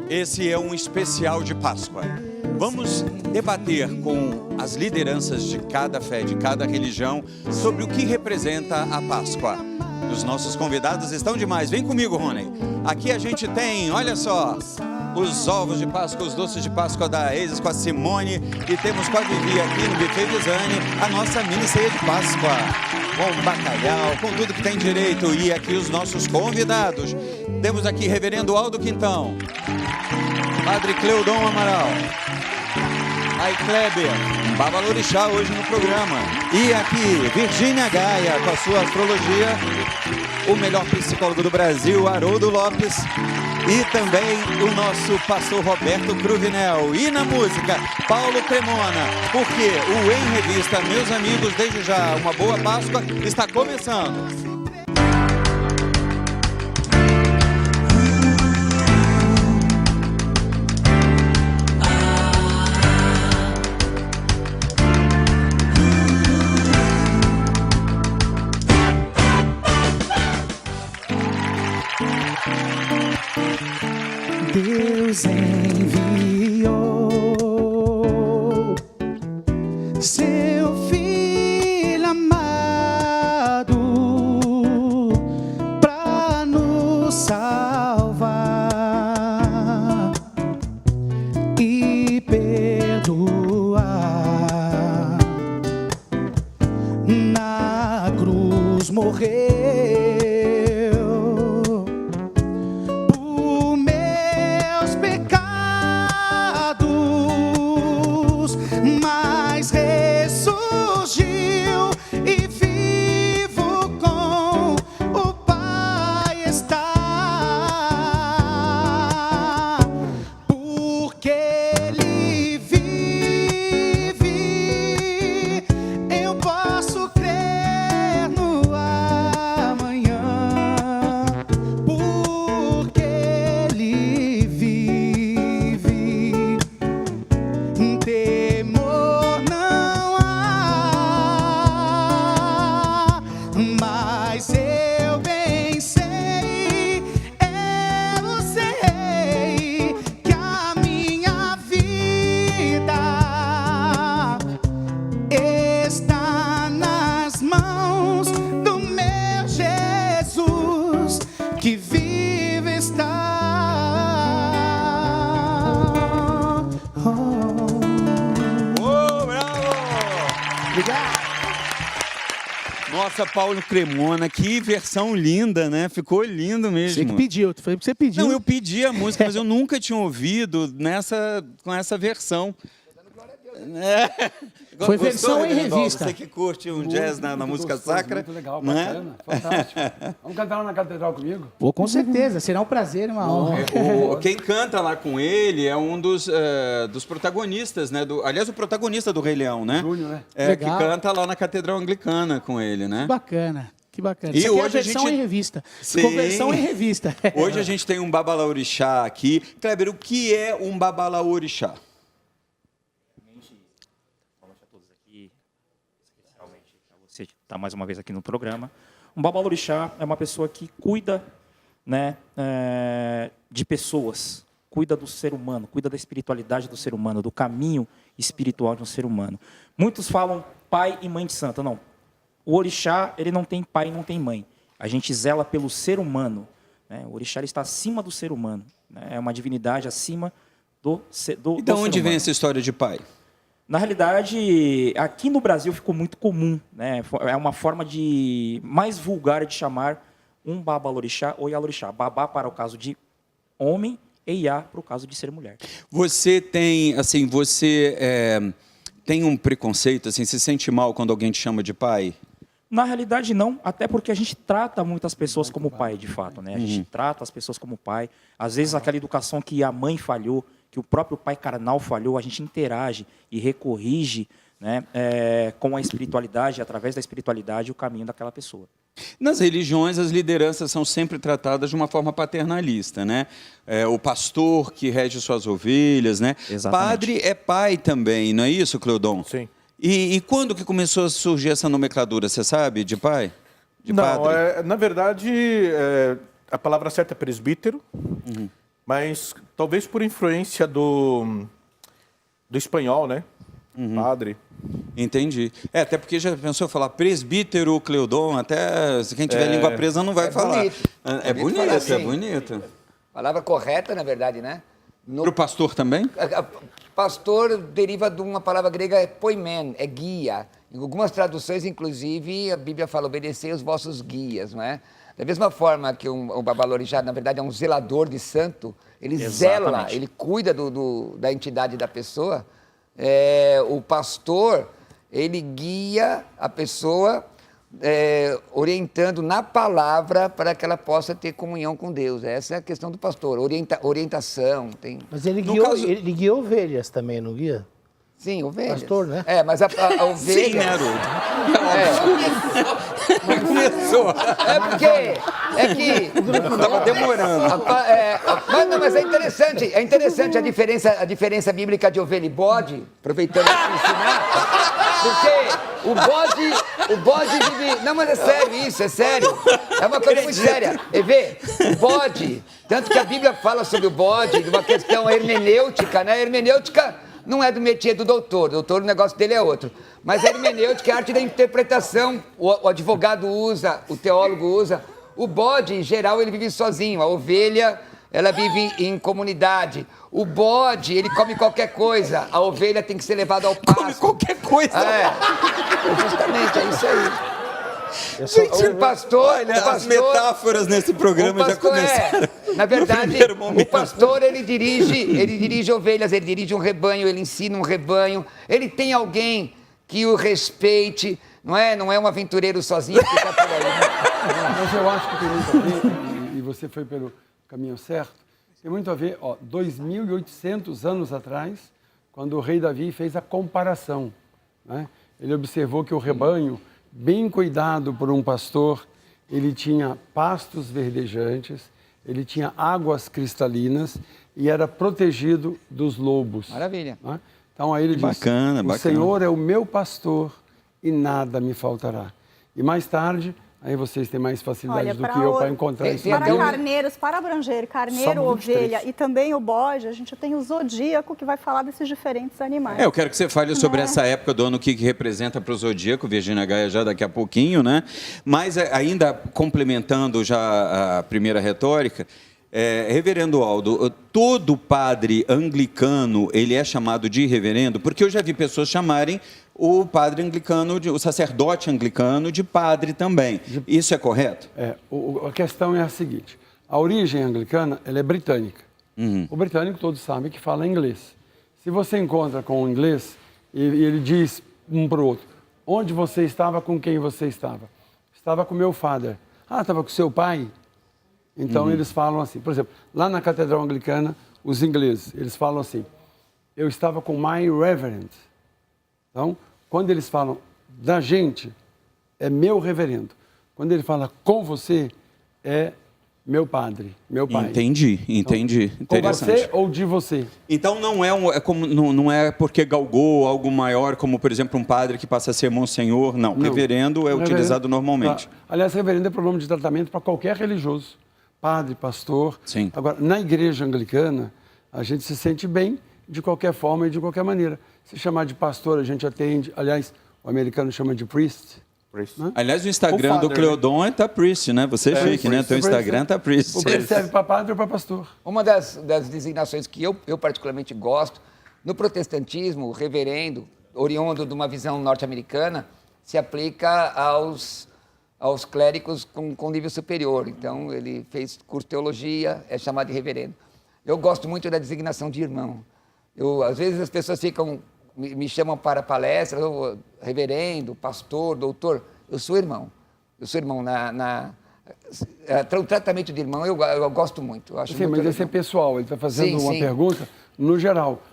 Esse é um especial de Páscoa. Vamos debater com as lideranças de cada fé, de cada religião, sobre o que representa a Páscoa. Os nossos convidados estão demais. Vem comigo, Rony. Aqui a gente tem, olha só, os ovos de Páscoa, os doces de Páscoa da Isis com a Simone. E temos com a Vivi aqui no Buffet Visane a nossa mini ceia de Páscoa. Com bacalhau, com tudo que tem direito. E aqui os nossos convidados. Temos aqui Reverendo Aldo Quintão, Padre Cleudon Amaral, Pai Kleber, Babalorixá hoje no programa. E aqui, Virgínia Gaia, com a sua astrologia, o melhor psicólogo do Brasil, Haroldo Lopes, e também o nosso pastor Roberto Cruvinel. E na música, Paulo Cremona, porque o Em Revista, meus amigos, desde já, uma boa Páscoa, está começando. Deus enviou seu Filho amado para nos salvar e perdoar. Na cruz morreu Paulo Cremona, que versão linda, né? Ficou lindo mesmo. Você que pediu, foi porque você pediu. Não, eu pedi a música, mas eu nunca tinha ouvido com essa versão. Foi versão em revista. Você que curte um jazz na música sacra. Muito legal, bacana, fantástico. Vamos cantar lá na catedral comigo? Pô, com certeza, será um prazer e uma honra. Quem canta lá com ele é um dos protagonistas, né? Aliás, o protagonista do Rei Leão, né? Júnior, né? Que canta lá na catedral anglicana com ele, né? Que bacana. Que bacana. E isso aqui hoje é a versão em revista. Sim. Conversão em revista. Hoje a gente tem um Babalaorixá aqui. Kleber, o que é um Babalaorixá? Você está mais uma vez aqui no programa. Um Babalorixá é uma pessoa que cuida, né, de pessoas, cuida do ser humano, cuida da espiritualidade do ser humano, do caminho espiritual de um ser humano. Muitos falam pai e mãe de santo. Não. O orixá, ele não tem pai e não tem mãe. A gente zela pelo ser humano, né? O orixá, ele está acima do ser humano, né? É uma divindade acima do ser humano. Então, onde vem essa história de pai? Na realidade, aqui no Brasil ficou muito comum, né? É uma forma mais vulgar de chamar um babalorixá ou ialorixá. Babá para o caso de homem e iá para o caso de ser mulher. Você tem, assim, tem um preconceito, assim, se sente mal quando alguém te chama de pai? Na realidade, não, até porque a gente trata muitas pessoas como pai, de fato, né? A gente trata as pessoas como pai. Às vezes, aquela educação que a mãe falhou, que o próprio pai carnal falhou, a gente interage e recorrige, né, com a espiritualidade, através da espiritualidade, o caminho daquela pessoa. Nas religiões, as lideranças são sempre tratadas de uma forma paternalista, né? O pastor que rege suas ovelhas, né? Exatamente. Padre é pai também, não é isso, Cleudon? Sim. E quando que começou a surgir essa nomenclatura, você sabe, de pai? De Não, padre? na verdade, a palavra certa é presbítero. mas talvez por influência do espanhol, né? Padre. Entendi. Até porque já pensou falar presbítero Cleodon, até quem tiver língua presa não vai falar. Bonito. É bonito, falar assim. é bonito. Palavra correta, na verdade, né? Para o pastor também? Pastor deriva de uma palavra grega, poimen, é guia. Em algumas traduções, inclusive, a Bíblia fala, obedecei os vossos guias, não é? Da mesma forma que um babalorixá, na verdade, é um zelador de santo, ele zela, ele cuida da entidade da pessoa. O pastor, ele guia a pessoa, orientando na palavra para que ela possa ter comunhão com Deus. Essa é a questão do pastor, orientação. Mas ele guia ovelhas também, não guia? Sim, ovelhas. Pastor, né? Mas a ovelha... Sim, né, Haroldo? Começou. É que... Estava demorando. Mas é interessante a diferença bíblica de ovelha e bode, aproveitando para ensinar, porque o bode vive... Não, mas é sério isso, é sério. É uma coisa muito séria. O bode, tanto que a Bíblia fala sobre o bode, de uma questão hermenêutica, né? Hermenêutica não é do métier do doutor, o negócio dele é outro. Mas a hermenêutica é a arte da interpretação, o advogado usa, o teólogo usa. O bode, em geral, ele vive sozinho, a ovelha, ela vive em comunidade. O bode, ele come qualquer coisa, a ovelha tem que ser levada ao pasto. Come qualquer coisa? Justamente, é isso aí. Gente, as metáforas nesse programa já começaram. Na verdade, o pastor, ele dirige ovelhas, ele dirige um rebanho, ele ensina um rebanho, ele tem alguém que o respeite, não é um aventureiro sozinho que está por aí. Mas eu acho que tem muito a ver, e você foi pelo caminho certo, tem muito a ver, 2.800 anos atrás, quando o rei Davi fez a comparação, né? Ele observou que o rebanho, bem cuidado por um pastor, ele tinha pastos verdejantes, ele tinha águas cristalinas e era protegido dos lobos. Maravilha. Né? Então aí ele diz, bacana. Senhor é o meu pastor e nada me faltará. E mais tarde, aí vocês têm mais facilidade do que eu para encontrar isso. Para carneiros, para abranger carneiro, ovelha e também o bode, a gente tem o zodíaco que vai falar desses diferentes animais. Eu quero que você fale sobre essa época do ano que representa para o zodíaco, Virgínia Gaia, já daqui a pouquinho, né? Mas ainda complementando já a primeira retórica, Reverendo Aldo, todo padre anglicano, ele é chamado de reverendo? Porque eu já vi pessoas chamarem o padre anglicano, o sacerdote anglicano, de padre também. Isso é correto? A questão é a seguinte, a origem anglicana, ela é britânica. O britânico, todos sabem que fala inglês. Se você encontra com um inglês e ele diz um para o outro, onde você estava, com quem você estava? Estava com meu father. Ah, estava com seu pai? Então, eles falam assim, por exemplo, lá na Catedral Anglicana, os ingleses, eles falam assim, eu estava com my reverend. Então, quando eles falam da gente, é meu reverendo. Quando ele fala com você, é meu padre, meu pai. Entendi. Com você ou de você. Então não é porque galgou algo maior, como por exemplo um padre que passa a ser monsenhor, não. Reverendo é utilizado normalmente. Aliás, reverendo é pronome de tratamento para qualquer religioso. Padre, pastor. Sim. Agora, na igreja anglicana, a gente se sente bem de qualquer forma e de qualquer maneira. Se chamar de pastor, a gente atende. Aliás, o americano chama de priest. Né? Aliás, o Instagram do Cleodon está priest, né? Você é chique, né? Teu Instagram está priest. O priest serve para padre ou para pastor. Uma das designações que eu particularmente gosto, no protestantismo, o reverendo, oriundo de uma visão norte-americana, se aplica aos clérigos com nível superior. Então, ele fez curso de teologia, é chamado de reverendo. Eu gosto muito da designação de irmão. Às vezes as pessoas me chamam para palestras, reverendo, pastor, doutor. Eu sou irmão. O tratamento de irmão eu gosto muito. Eu acho sim, muito mas legal. esse é pessoal. Ele está fazendo uma pergunta no geral.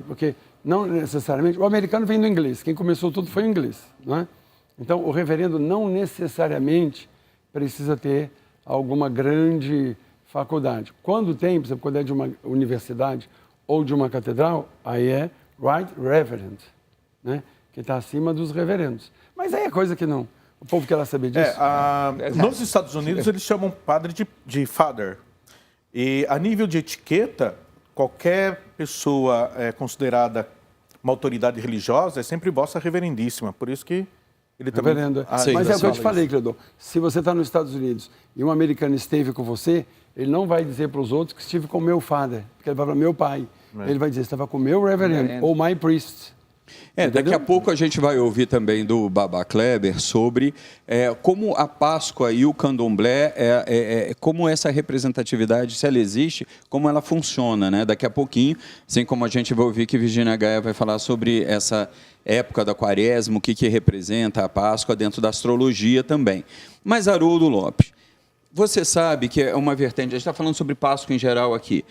Porque não necessariamente... O americano vem do inglês. Quem começou tudo foi o inglês, não é? Então, o reverendo não necessariamente precisa ter alguma grande faculdade. Quando tem, por exemplo, quando é de uma universidade ou de uma catedral, aí é Right Reverend, né? Que está acima dos reverendos. Mas aí é coisa que não... O povo quer lá saber disso. Nos Estados Unidos, eles chamam padre de father. E a nível de etiqueta, qualquer pessoa considerada uma autoridade religiosa é sempre vossa reverendíssima. Por isso que ele também... Reverendo. Sim, Mas é o que eu te fala falei, isso. Cleudon. Se você está nos Estados Unidos e um americano esteve com você, ele não vai dizer para os outros que estive com meu father, porque ele vai falar meu pai. Ele vai dizer, estava com meu reverend ou my priest. Daqui a pouco a gente vai ouvir também do Baba Kleber sobre como a Páscoa e o Candomblé, como essa representatividade, se ela existe, como ela funciona, né? Daqui a pouquinho, assim como a gente vai ouvir que Virginia Gaia vai falar sobre essa época da Quaresma, o que representa a Páscoa dentro da astrologia também. Mas Haroldo Lopes, você sabe que é uma vertente, a gente está falando sobre Páscoa em geral aqui,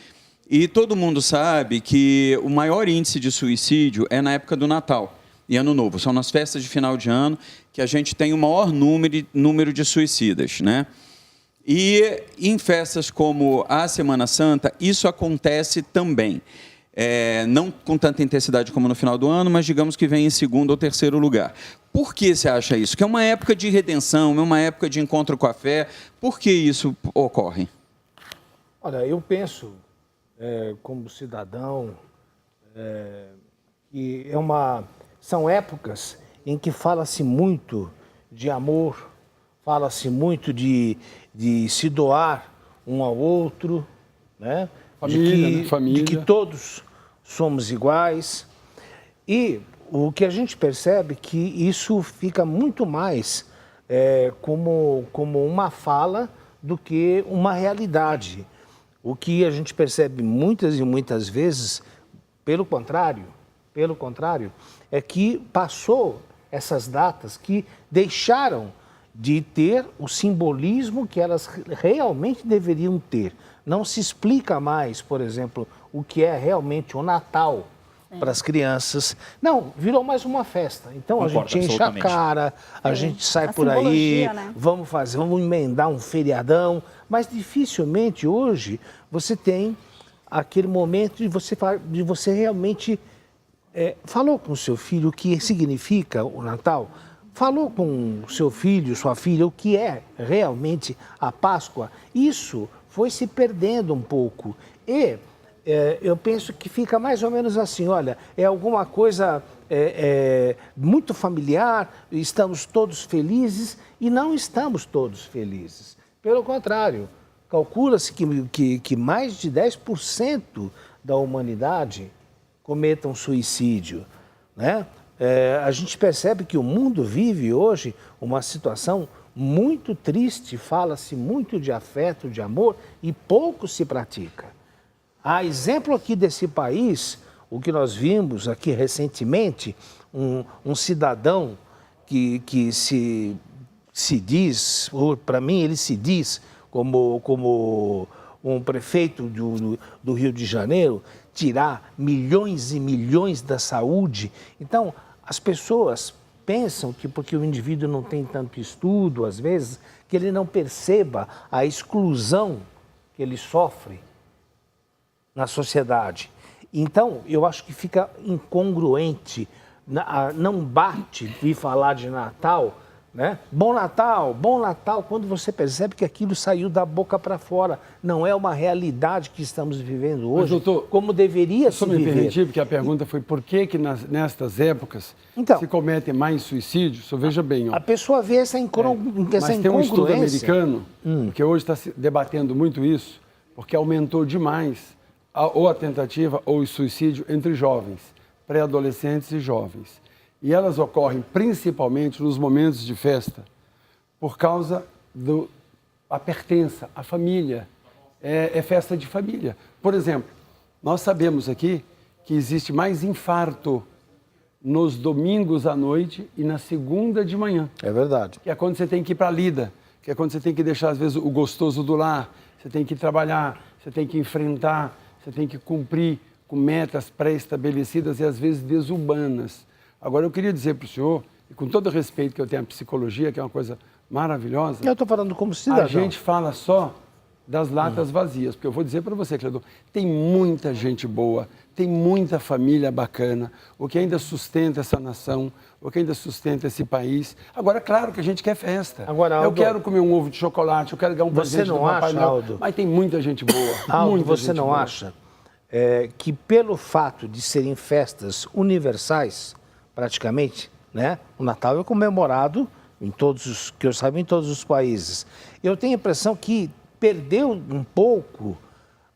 e todo mundo sabe que o maior índice de suicídio é na época do Natal e Ano Novo. São nas festas de final de ano que a gente tem o maior número de suicidas, né? E em festas como a Semana Santa, isso acontece também. Não com tanta intensidade como no final do ano, mas digamos que vem em segundo ou terceiro lugar. Por que você acha isso? Que é uma época de redenção, é uma época de encontro com a fé. Por que isso ocorre? Olha, eu penso, como cidadão, que são épocas em que fala-se muito de amor, fala-se muito de se doar um ao outro, né? Família. De que todos somos iguais. E o que a gente percebe é que isso fica muito mais como uma fala do que uma realidade. O que a gente percebe muitas e muitas vezes, pelo contrário, é que passou essas datas que deixaram de ter o simbolismo que elas realmente deveriam ter. Não se explica mais, por exemplo, o que é realmente o Natal para as crianças. Não, virou mais uma festa. Então a gente enche a cara, a gente sai por aí, né? vamos emendar um feriadão, mas dificilmente hoje você tem aquele momento de você realmente falou com o seu filho o que significa o Natal, falou com o seu filho, sua filha, o que é realmente a Páscoa. Isso foi se perdendo um pouco. E eu penso que fica mais ou menos assim, olha, é alguma coisa muito familiar, estamos todos felizes e não estamos todos felizes. Pelo contrário, calcula-se que mais de 10% da humanidade cometam suicídio, né? A gente percebe que o mundo vive hoje uma situação muito triste, fala-se muito de afeto, de amor e pouco se pratica. A exemplo aqui desse país, o que nós vimos aqui recentemente, um cidadão que se diz, para mim ele se diz como um prefeito do Rio de Janeiro, tirar milhões e milhões da saúde. Então, as pessoas pensam que porque o indivíduo não tem tanto estudo, às vezes, que ele não perceba a exclusão que ele sofre na sociedade. Então, eu acho que fica incongruente, não bate vir falar de Natal, né? Bom Natal, quando você percebe que aquilo saiu da boca para fora. Não é uma realidade que estamos vivendo hoje, Mas, doutor, como deveria se só me viver. permitir, porque a pergunta foi por que nestas épocas Então, se cometem mais suicídios? Só veja bem, ó. A pessoa vê essa Mas tem um estudo americano, que hoje está se debatendo muito isso, porque aumentou demais ou a tentativa ou o suicídio entre jovens, pré-adolescentes e jovens. E elas ocorrem principalmente nos momentos de festa, por causa da pertença, a família. É festa de família. Por exemplo, nós sabemos aqui que existe mais infarto nos domingos à noite e na segunda de manhã. É verdade. Que é quando você tem que ir para a lida, que é quando você tem que deixar, às vezes, o gostoso do lar, você tem que trabalhar, você tem que enfrentar, você tem que cumprir com metas pré-estabelecidas e, às vezes, desumanas. Agora, eu queria dizer para o senhor, e com todo o respeito que eu tenho à psicologia, que é uma coisa maravilhosa... Eu estou falando como cidadão. A gente fala só das latas vazias. Porque eu vou dizer para você, Cleudon, tem muita gente boa, tem muita família bacana, o que ainda sustenta essa nação, o que ainda sustenta esse país. Agora, claro que a gente quer festa. Agora, eu Aldo, quero comer um ovo de chocolate, eu quero ganhar um presente do Papai Noel. Aldo? Mas tem muita gente boa. Aldo, muita você gente não boa. acha que pelo fato de serem festas universais, praticamente, né? O Natal é comemorado em todos os, que eu saiba, em todos os países. Eu tenho a impressão que perdeu um pouco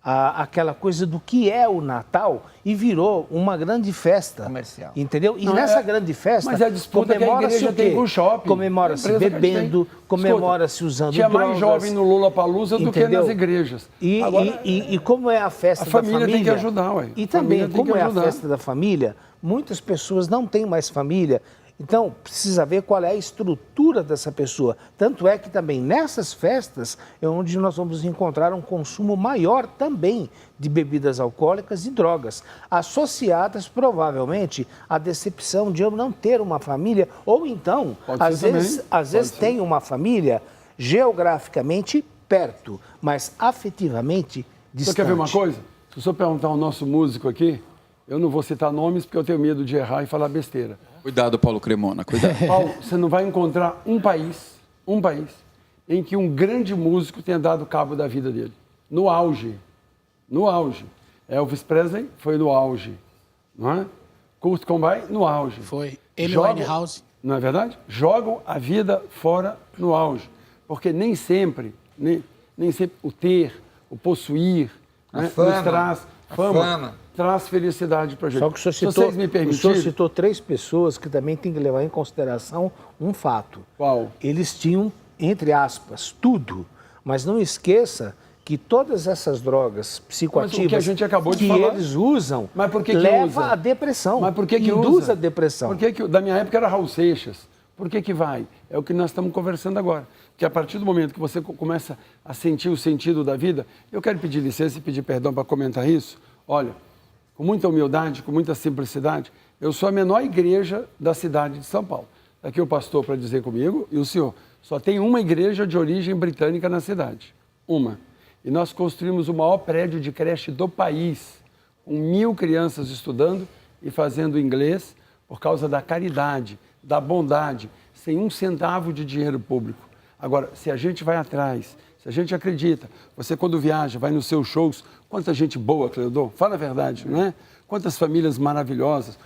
aquela coisa do que é o Natal e virou uma grande festa. Comercial. Entendeu? E Não, nessa grande festa, mas é a disputa que a igreja tem com o shopping. Comemora-se A empresa que bebendo, tem. comemora-se usando Tinha drogas. mais jovem no Lollapalooza do que Entendeu? nas igrejas. E, Agora, e como é a festa a família da família... tem que ajudar, ué. E A também, família tem como que é a ajudar. festa da família, muitas pessoas não têm mais família. Então, precisa ver qual é a estrutura dessa pessoa. Tanto é que também nessas festas é onde nós vamos encontrar um consumo maior também de bebidas alcoólicas e drogas, associadas provavelmente à decepção de eu não ter uma família, ou então, Pode às ser vezes, também. às vezes Pode ser. tem uma família geograficamente perto, mas afetivamente distante. Você quer ver uma coisa? Se o senhor perguntar ao nosso músico aqui, eu não vou citar nomes porque eu tenho medo de errar e falar besteira. Cuidado, Paulo Cremona, cuidado. Paulo, você não vai encontrar um país, em que um grande músico tenha dado cabo da vida dele. No auge. No auge. Elvis Presley foi no auge. Não é? Kurt Cobain no auge. Foi. Amy Jogam- Winehouse. Não é verdade? Jogam a vida fora no auge. Porque nem sempre o ter, o possuir, A né, fama, nos traz a fama, fama. traz felicidade para a gente. Só que o senhor, Se citou, vocês me o senhor permitirem... citou 3 pessoas que também tem que levar em consideração um fato. Qual? Eles tinham, entre aspas, tudo. Mas não esqueça que todas essas drogas psicoativas Mas o que a gente acabou de que falar- eles usam Mas por que leva usa? à depressão. Mas por que induz usa? a depressão. Por que da minha época era Raul Seixas. Por que vai? É o que nós estamos conversando agora. Que a partir do momento que você começa a sentir o sentido da vida, eu quero pedir licença e pedir perdão para comentar isso. Olha, com muita humildade, com muita simplicidade, eu sou a menor igreja da cidade de São Paulo. Está aqui o pastor para dizer comigo e o senhor. Só tem uma igreja de origem britânica na cidade. Uma. E nós construímos o maior prédio de creche do país, com 1.000 crianças estudando e fazendo inglês por causa da caridade, da bondade, sem um centavo de dinheiro público. Agora, se a gente vai atrás, se a gente acredita, você quando viaja, vai nos seus shows, quanta gente boa, Cleudon, fala a verdade, não é? Quantas famílias maravilhosas,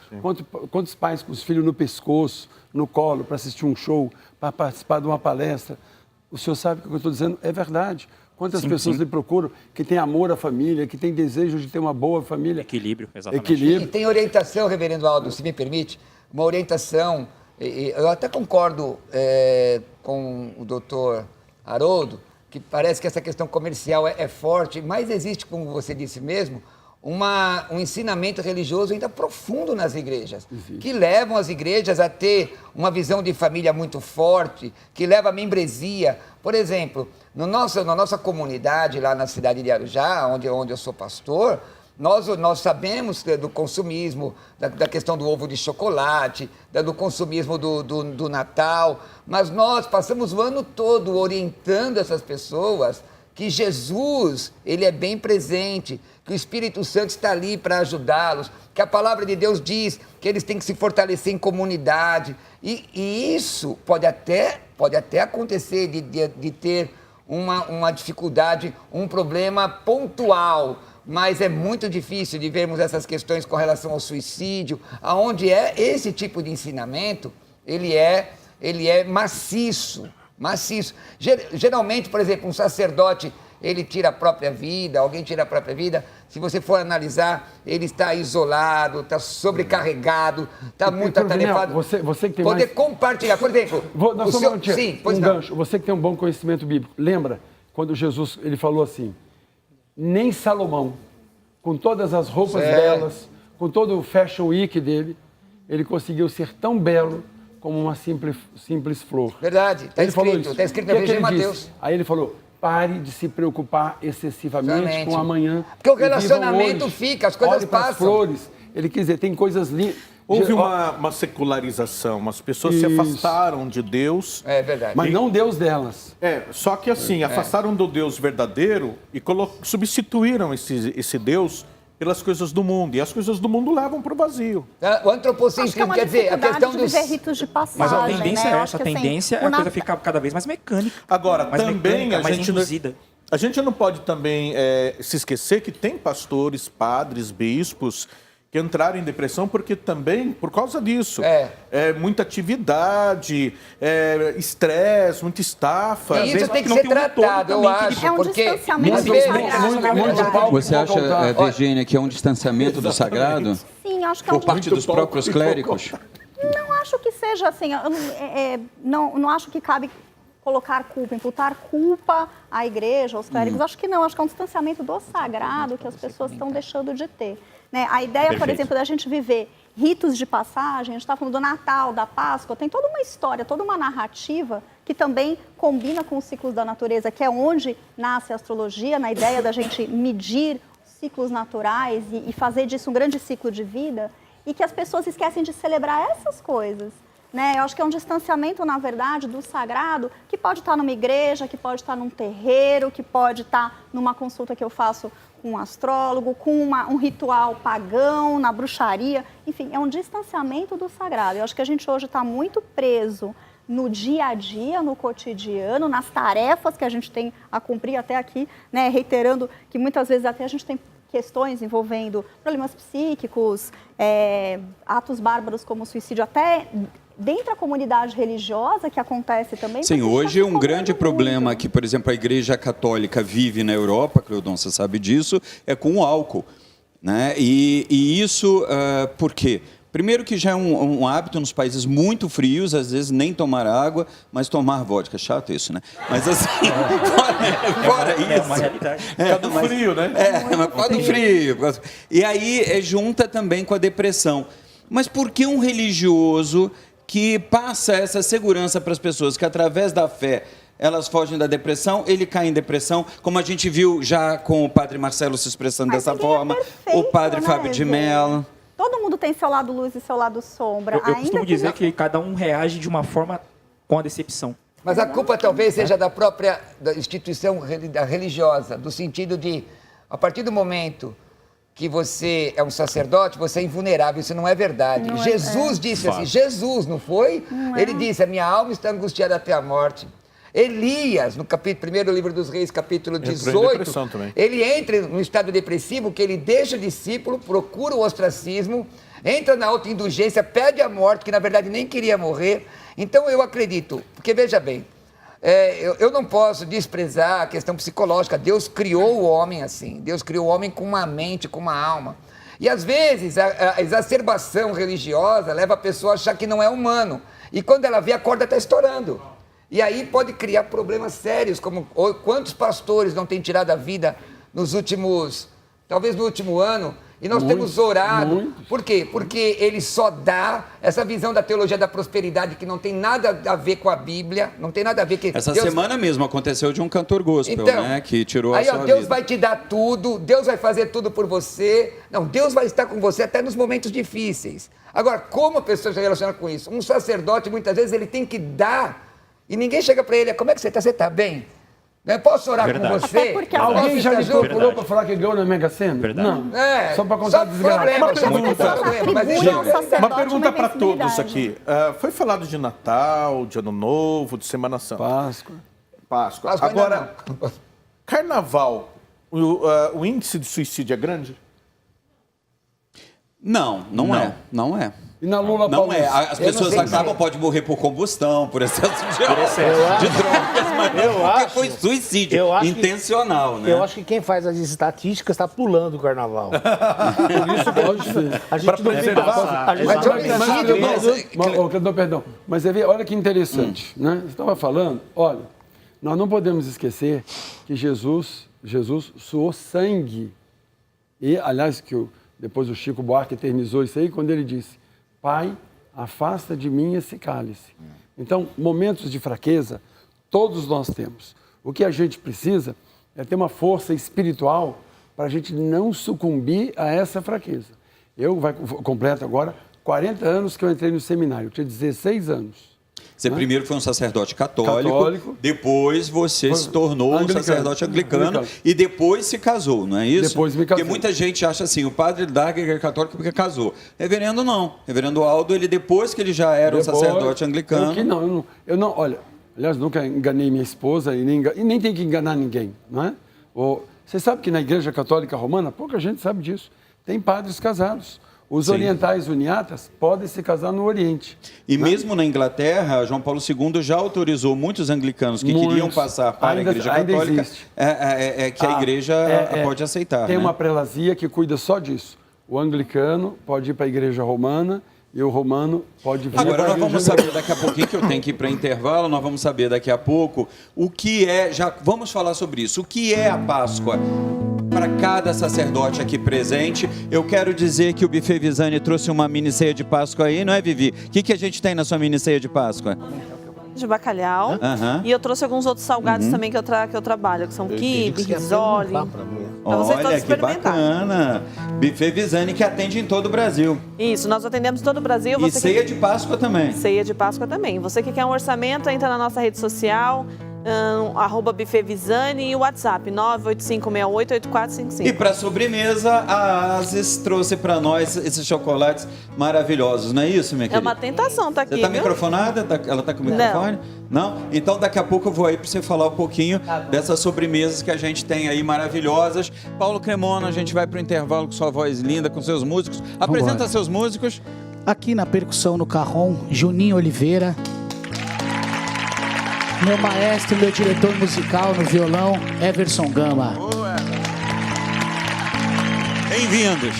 quantos pais com os filhos no pescoço, no colo, para assistir um show, para participar de uma palestra. O senhor sabe que o que eu estou dizendo é verdade. Quantas pessoas lhe procuram que têm amor à família, que têm desejo de ter uma boa família. Equilíbrio, exatamente. E tem orientação, reverendo Aldo, se me permite, uma orientação, eu até concordo com o doutor Haroldo, que parece que essa questão comercial é forte, mas existe, como você disse mesmo, um ensinamento religioso ainda profundo nas igrejas, que levam as igrejas a ter uma visão de família muito forte, que leva à membresia. Por exemplo, na nossa comunidade, lá na cidade de Arujá, onde eu sou pastor, nós sabemos do consumismo, da questão do ovo de chocolate, do consumismo do Natal, mas nós passamos o ano todo orientando essas pessoas que Jesus, ele é bem presente, que o Espírito Santo está ali para ajudá-los, que a palavra de Deus diz que eles têm que se fortalecer em comunidade. E isso pode até acontecer de ter uma dificuldade, um problema pontual, mas é muito difícil de vermos essas questões com relação ao suicídio, aonde esse tipo de ensinamento, ele é maciço. Geralmente, por exemplo, um sacerdote, ele tira a própria vida, alguém tira a própria vida, se você for analisar, ele está isolado, está sobrecarregado, está muito atarefado. Você que tem poder compartilhar, por exemplo... gancho. Você que tem um bom conhecimento bíblico, lembra quando Jesus ele falou assim, nem Salomão, com todas as roupas belas, com todo o fashion week dele, ele conseguiu ser tão belo como uma simples flor. Verdade, está escrito na Bíblia de Mateus. Aí ele falou, pare de se preocupar excessivamente com amanhã. Porque o relacionamento fica, as coisas Olhe para as passam. flores. Ele quis dizer, tem coisas lindas. Houve uma secularização, as pessoas se Isso. afastaram de Deus. É verdade. Mas não Deus delas. Só que assim, afastaram do Deus verdadeiro e substituíram esse Deus pelas coisas do mundo. E as coisas do mundo levam para o vazio. O Acho que é antropocentrismo, uma quer dizer, a dificuldade questão de dos... viver ritos de passagem, Mas a tendência né? é Eu essa, acho a que, assim, tendência é o a coisa Natal- ficar cada vez mais mecânica. Agora, mais também mecânica, mais induzida. a gente não pode também se esquecer que tem pastores, padres, bispos que entraram em depressão porque também, por causa disso, muita atividade, estresse, muita estafa. E isso tem que não ser tem um retorno tratado, eu também que acho, É um porque distanciamento às do vezes... sagrado, na verdade. Você acha, Olha, Virgínia, que é um distanciamento do sagrado Sim, acho que é um por parte dos próprios clérigos? Não acho que seja assim, eu não acho que cabe colocar culpa, imputar culpa à igreja, aos clérigos, acho que não, acho que é um distanciamento do sagrado que as pessoas estão deixando de ter. Né? A ideia, por exemplo, da gente viver ritos de passagem, a gente está falando do Natal, da Páscoa, tem toda uma história, toda uma narrativa que também combina com os ciclos da natureza, que é onde nasce a astrologia, na ideia da gente medir ciclos naturais e fazer disso um grande ciclo de vida, e que as pessoas esquecem de celebrar essas coisas. Né? Eu acho que é um distanciamento, na verdade, do sagrado, que pode estar numa igreja, que pode estar num terreiro, que pode estar numa consulta que eu faço com um astrólogo, com um ritual pagão, na bruxaria. Enfim, é um distanciamento do sagrado. Eu acho que a gente hoje está muito preso no dia a dia, no cotidiano, nas tarefas que a gente tem a cumprir até aqui, né? Reiterando que muitas vezes até a gente tem questões envolvendo problemas psíquicos, atos bárbaros como suicídio, até dentro da comunidade religiosa, que acontece também. Sim, hoje um grande problema que, por exemplo, a Igreja Católica vive na Europa, Cleudon, você sabe disso, é com o álcool. Né? E isso, por quê? Primeiro que já é um hábito nos países muito frios, às vezes nem tomar água, mas tomar vodka. Chato isso, né? Mas assim, fora isso... É uma realidade. Do frio, né? Mas fora do frio. E aí junta também com a depressão. Mas por que um religioso que passa essa segurança para as pessoas, que através da fé elas fogem da depressão, ele cai em depressão, como a gente viu já com o padre Marcelo se expressando Mas dessa ninguém é forma, perfeito, o padre né, Fábio de gente? Mello. Todo mundo tem seu lado luz e seu lado sombra. Eu costumo dizer que cada um reage de uma forma com a decepção. Mas a culpa talvez seja da própria instituição religiosa, do sentido de, a partir do momento que você é um sacerdote, você é invulnerável. Isso não é verdade. Não Jesus disse assim, Jesus, não foi? Ele disse, a minha alma está angustiada até a morte. Elias, no primeiro livro dos Reis, capítulo 18, ele entra no estado depressivo, que ele deixa o discípulo, procura o ostracismo, entra na autoindulgência, pede a morte, que na verdade nem queria morrer. Então eu acredito, porque veja bem, eu não posso desprezar a questão psicológica. Deus criou o homem assim, Deus criou o homem com uma mente, com uma alma. E às vezes a exacerbação religiosa leva a pessoa a achar que não é humano. E quando ela vê, a corda está estourando. E aí pode criar problemas sérios, como quantos pastores não têm tirado a vida nos últimos, talvez no último ano, e nós temos orado. Por quê? Porque ele só dá essa visão da teologia da prosperidade que não tem nada a ver com a Bíblia, não tem nada a ver que... Essa semana mesmo aconteceu de um cantor gospel, então, né, que tirou aí, a sua Deus vida. vai te dar tudo, Deus vai fazer tudo por você. Não, Deus vai estar com você até nos momentos difíceis. Agora, como a pessoa se relaciona com isso? Um sacerdote, muitas vezes, ele tem que dar, e ninguém chega para ele, como é que você está? Você está bem? Eu posso orar com você? Até porque Alguém já Posso me estar junto? procurou para falar que ganhou na Mega Sena? Verdade. Não. É, Só para contar desgraça. problema, Porque as pessoas atribuem ao sacerdote Uma pergunta para todos invencibilidade. aqui. Foi falado de Natal, de Ano Novo, de Semana Santa. Páscoa. Páscoa. Páscoa ainda Agora, Carnaval, o índice de suicídio é grande? Não é. E na Lula Não é. Paulista? As pessoas sei acabam, se- pode morrer por combustão, por excesso de drogas, mas não porque foi suicídio eu acho que- intencional, né? Eu acho que quem faz as estatísticas está pulando o carnaval. Por isso Pode ser. a gente não fica... A gente Mas não eu fica- preciso- Perdão. Mas você vê, olha que interessante, né? Você estava falando, olha, nós não podemos esquecer que Jesus suou sangue. E, aliás, depois o Chico Buarque eternizou isso aí, quando ele disse, Pai, afasta de mim esse cálice. Então, momentos de fraqueza, todos nós temos. O que a gente precisa é ter uma força espiritual para a gente não sucumbir a essa fraqueza. Eu completo agora 40 anos que eu entrei no seminário, eu tinha 16 anos. Você primeiro foi um sacerdote católico, depois você se tornou um sacerdote anglicano e depois se casou, não é isso? Depois me casei. Porque muita gente acha assim, o padre da Igreja Católica porque casou. Reverendo não. Reverendo Aldo, ele depois que ele já era um sacerdote anglicano... Eu não, olha, aliás, nunca enganei minha esposa e nem tenho que enganar ninguém, não é? Você sabe que na Igreja Católica Romana, pouca gente sabe disso, tem padres casados. Os orientais uniatas podem se casar no Oriente. E mesmo na Inglaterra, João Paulo II já autorizou muitos anglicanos que queriam passar para a Igreja Católica, que a Igreja pode aceitar. Tem uma prelazia que cuida só disso. O anglicano pode ir para a Igreja Romana e o romano pode vir Agora para a nós vamos saber daqui a pouquinho, que eu tenho que ir para intervalo, nós vamos saber daqui a pouco o que é, já vamos falar sobre isso, o que é a Páscoa. Para cada sacerdote aqui presente, eu quero dizer que o Buffet Visani trouxe uma mini ceia de Páscoa aí, não é, Vivi? O que a gente tem na sua mini ceia de Páscoa? De bacalhau. E eu trouxe alguns outros salgados também que eu trabalho, que são quibe, risole. Para vocês todos experimentarem. Bacana! Buffet Visani, que atende em todo o Brasil. Isso, nós atendemos todo o Brasil. E ceia de Páscoa também. Ceia de Páscoa também. Você que quer um orçamento, entra na nossa rede social, @Buffet Visani e o WhatsApp 985688455. E para sobremesa, a Asis trouxe para nós esses chocolates maravilhosos, não é isso, minha querida? É uma tentação tá aqui. Você está microfonada? Ela está com o microfone? Não? Então daqui a pouco eu vou aí para você falar um pouquinho dessas sobremesas que a gente tem aí maravilhosas. Paulo Cremona, a gente vai para o intervalo com sua voz linda, com seus músicos. Apresenta seus músicos. Aqui na percussão no carrom, Juninho Oliveira. Meu maestro, meu diretor musical no violão, Everson Gama. Bem-vindos.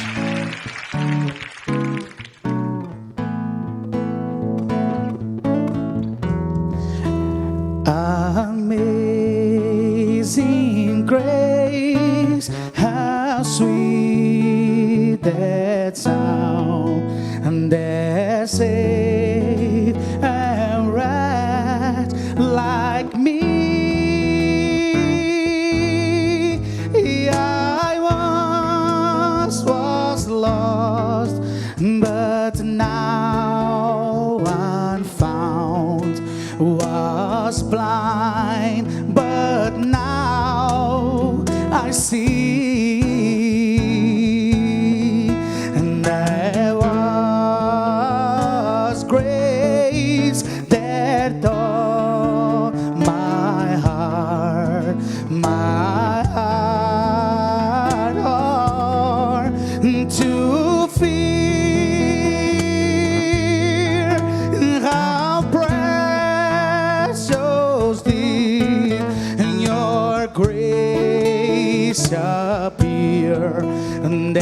Amazing grace, how sweet that sound, and that saved a wretch like me. I once was lost, but now I'm found. Was blind, but now I see. And there was grace that taught my heart to fear. How precious did your grace appear. And